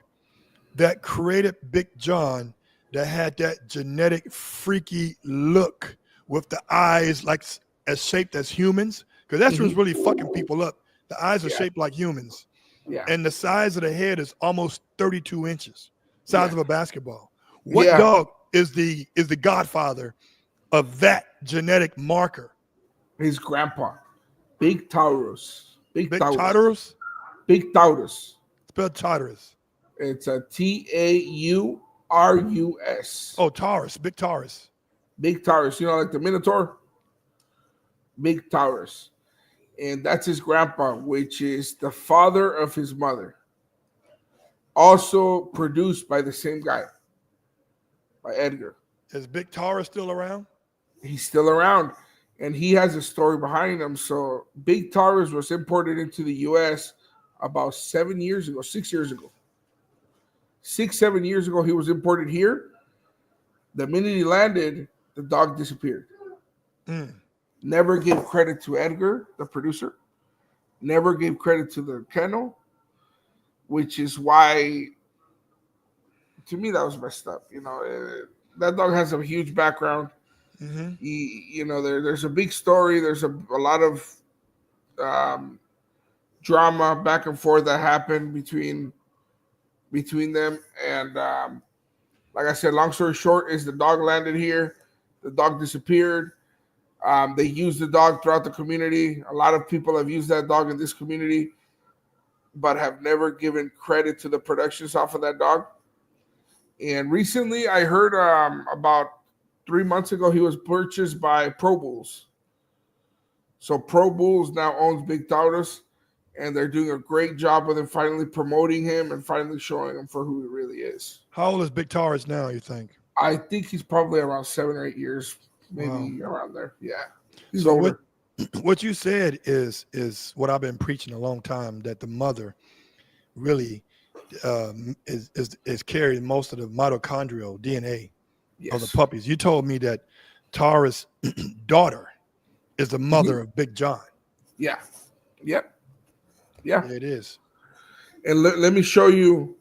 that created Big John that had that genetic freaky look with the eyes like as shaped as humans? Because that's what's Mm-hmm. really fucking people up. The eyes are Yeah. shaped like humans, Yeah. and the size of the head is almost 32 inches, size Yeah. of a basketball. What Yeah. dog is the godfather of that genetic marker? His grandpa, Big Taurus. Big Big Taurus. Taurus? Big Taurus. Spelled Taurus. It's a Taurus. Oh, Taurus. Big Taurus. Big Taurus. You know, like the Minotaur? Big Taurus. And that's his grandpa, which is the father of his mother. Also produced by the same guy, by Edgar. Is Big Taurus still around? He's still around, and he has a story behind him. So Big Taurus was imported into the U.S. about 7 years ago, 6 years ago. 7 years ago, he was imported here. The minute he landed, the dog disappeared. Never gave credit to Edgar, the producer. Never gave credit to the kennel, which is why, to me, that was messed up. You know, that dog has a huge background. There's a big story. There's a lot of drama back and forth that happened between them. And like I said, long story short is the dog landed here. The dog disappeared. They used the dog throughout the community. A lot of people have used that dog in this community, but have never given credit to the productions off of that dog. And recently I heard about 3 months ago, he was purchased by Pro Bulls. So Pro Bulls now owns Big Taurus, and they're doing a great job with him, finally promoting him and finally showing him for who he really is. How old is Big Taurus now, you think? I think he's probably around 7 or 8 years, maybe around there. Yeah. He's so older. What you said is what I've been preaching a long time, that the mother really is carrying most of the mitochondrial DNA of the puppies. You told me that Taurus' daughter is the mother of Big John. Yeah. Yep. Yeah. It is. And let me show you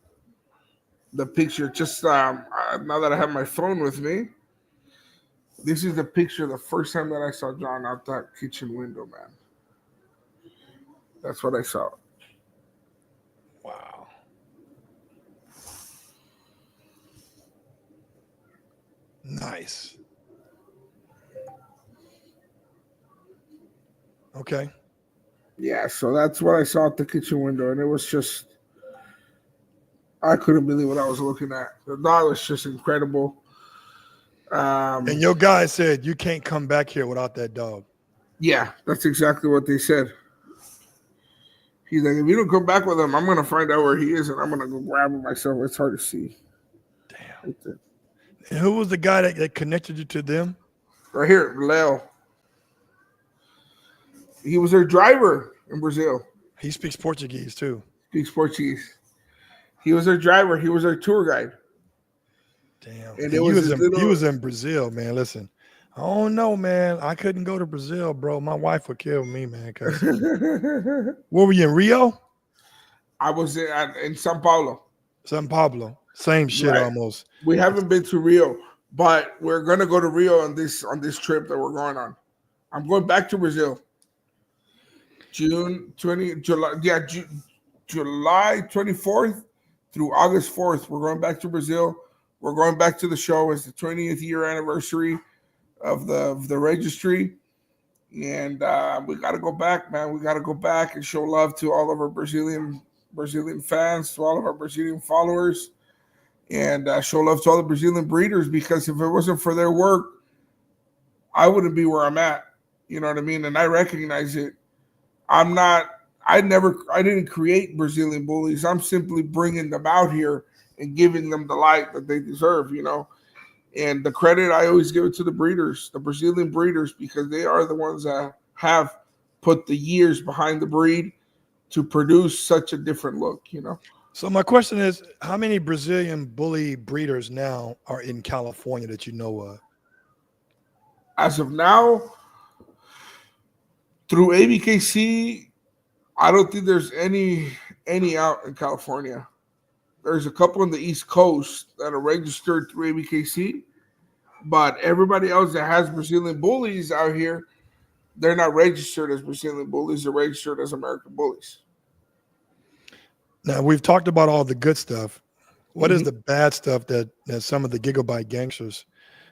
the picture. Just now that I have my phone with me, this is the picture the first time that I saw John out that kitchen window, man. That's what I saw. Wow. Nice. Okay. Yeah, so that's what I saw at the kitchen window, and it was just, I couldn't believe what I was looking at. The dog was just incredible. And your guy said you can't come back here without that dog. Yeah, that's exactly what they said. He's like, if you don't come back with him, I'm going to find out where he is, and I'm going to go grab him myself. It's hard to see. Damn. Right, and who was the guy that connected you to them? Right here, Leo. He was their driver in Brazil. He speaks Portuguese, too. Speaks Portuguese. He was their driver. He was their tour guide. Damn. And he was in Brazil, man. Listen, I don't know, man. I couldn't go to Brazil, bro. My wife would kill me, man. Where were you, in Rio? I was in Sao Paulo. Sao Paulo. Same shit, right. Almost. We haven't been to Rio, but we're going to go to Rio on this trip that we're going on. I'm going back to Brazil. July 24th through August 4th. We're going back to Brazil. We're going back to the show. It's the 20th year anniversary of the registry. And we got to go back, man. We got to go back and show love to all of our Brazilian fans, to all of our Brazilian followers, and show love to all the Brazilian breeders, because if it wasn't for their work, I wouldn't be where I'm at. You know what I mean? And I recognize it. I didn't create Brazilian bullies. I'm simply bringing them out here and giving them the light that they deserve, you know. And the credit, I always give it to the breeders, the Brazilian breeders, because they are the ones that have put the years behind the breed to produce such a different look, you know. So my question is, how many Brazilian bully breeders now are in California that you know of? As of now, through ABKC, I don't think there's any out in California. There's a couple on the East Coast that are registered through ABKC, but everybody else that has Brazilian bullies out here, they're not registered as Brazilian bullies. They're registered as American bullies. Now, we've talked about all the good stuff. What is the bad stuff that some of the gigabyte gangsters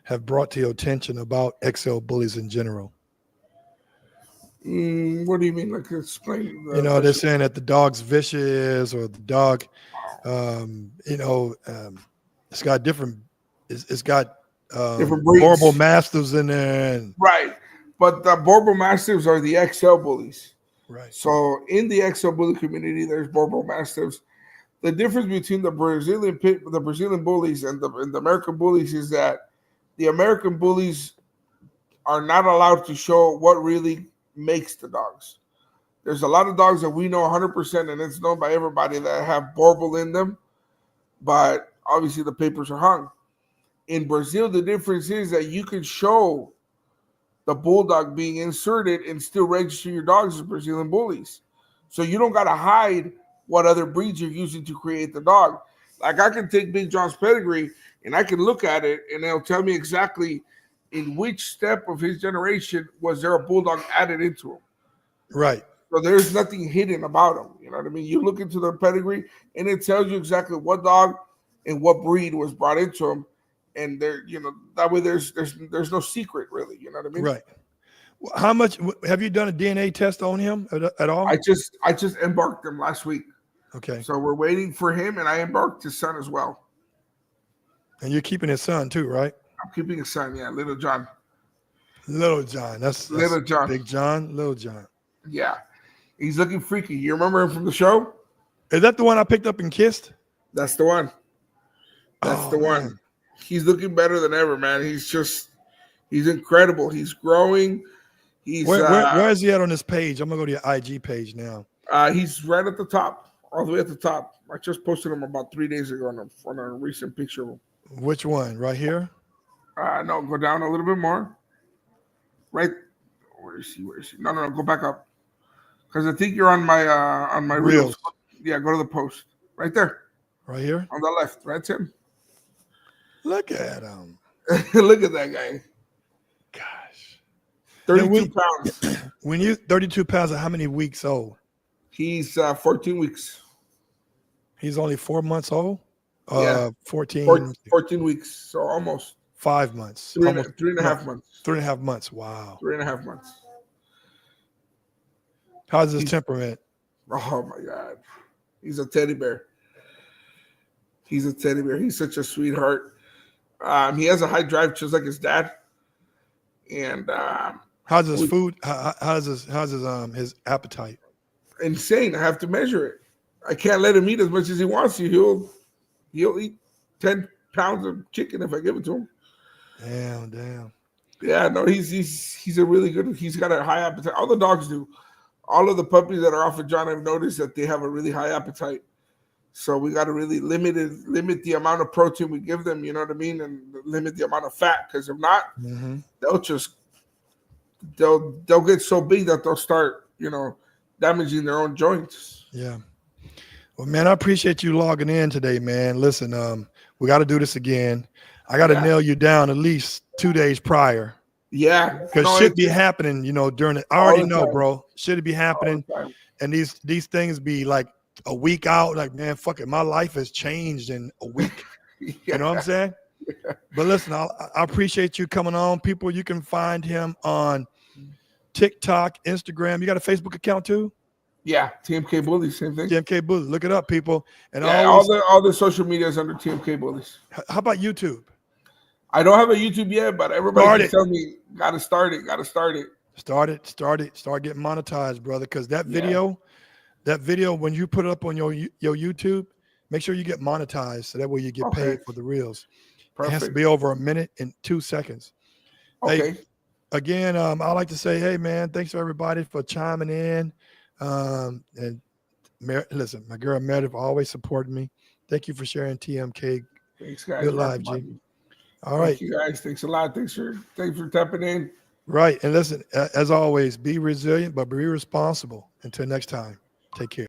have brought to your attention about XL bullies in general? What do you mean? Like, explain. They're saying that the dog's vicious, or the dog, it's got different. It's got different breeds. horrible mastiffs in there. Right. But the Borbal Mastiffs are the XL bullies. Right. So in the XL bully community, there's Borbal Mastiffs. The difference between the Brazilian bullies and the American bullies is that the American bullies are not allowed to show what really makes the dogs. There's a lot of dogs that we know 100%, and it's known by everybody, that have Borbal in them, but obviously the papers are hung. In Brazil, the difference is that you can show the bulldog being inserted and still register your dogs as Brazilian bullies. So you don't got to hide what other breeds you're using to create the dog. Like, I can take Big John's pedigree and I can look at it and it'll tell me exactly in which step of his generation was there a bulldog added into him. Right. So there's nothing hidden about him. You know what I mean? You look into the pedigree and it tells you exactly what dog and what breed was brought into him. And there, that way there's no secret, really. You know what I mean? Right. How much have you done a DNA test on him at all? I just embarked him last week. Okay. So we're waiting for him, and I embarked his son as well. And you're keeping his son too, right? I'm keeping his son, yeah, Little John. Little John. That's Little John. Big John, Little John. Yeah. He's looking freaky. You remember him from the show? Is that the one I picked up and kissed? That's the one. That's the one. Man. He's looking better than ever, man. He's incredible. He's growing. Where is he at on this page? I'm gonna go to your IG page now. He's right at the top, all the way at the top. I just posted him about 3 days ago on a recent picture of him. Which one? Right here? No, go down a little bit more. Right. Where is he? No, go back up. Because I think you're on my reels. Yeah, go to the post. Right there. Right here? On the left. That's him. Look at him. Look at that guy. Gosh. 32 pounds. When you 32 pounds, how many weeks old? He's 14 weeks. He's only 4 months old? Yeah. 14 weeks. So almost 5 months. Three and a half months. 3.5 months. Wow. 3.5 months. How's his temperament? Oh my God. He's a teddy bear. He's such a sweetheart. He has a high drive just like his dad. And how's his food? How's his appetite? Insane. I have to measure it. I can't let him eat as much as he wants to. He'll eat 10 pounds of chicken if I give it to him. Damn. Yeah, no, he's a really good. He's got a high appetite. All the dogs do. All of the puppies that are off of John, I've noticed that they have a really high appetite. So we got to really limit the amount of protein we give them. You know what I mean, and limit the amount of fat, because if not, they'll get so big that they'll start damaging their own joints. Yeah. Well, man, I appreciate you logging in today, man. Listen, we got to do this again. I got to nail you down at least 2 days prior. Yeah. Because shit be happening, during it. I already know, bro. Shit be happening. And these things be like a week out. Like, man, fuck it. My life has changed in a week. You know what I'm saying? Yeah. But listen, I appreciate you coming on. People, you can find him on TikTok, Instagram. You got a Facebook account too? Yeah, TMK Bullies, same thing. TMK Bullies. Look it up, people. And all the social media is under TMK Bullies. How about YouTube? I don't have a YouTube yet, but everybody keeps telling me gotta start it. Start getting monetized, brother. Because that video, when you put it up on your YouTube, make sure you get monetized so that way you get paid for the reels. Perfect. It has to be over 1 minute and 2 seconds. Okay. Hey, again, I like to say, hey man, thanks to everybody for chiming in. And listen, my girl Meredith always supported me. Thank you for sharing TMK. Thanks, guys. Good live, G. All right. Thank you guys. Thanks a lot. Thanks for tapping in. Right. And listen, as always, be resilient, but be responsible. Until next time, take care.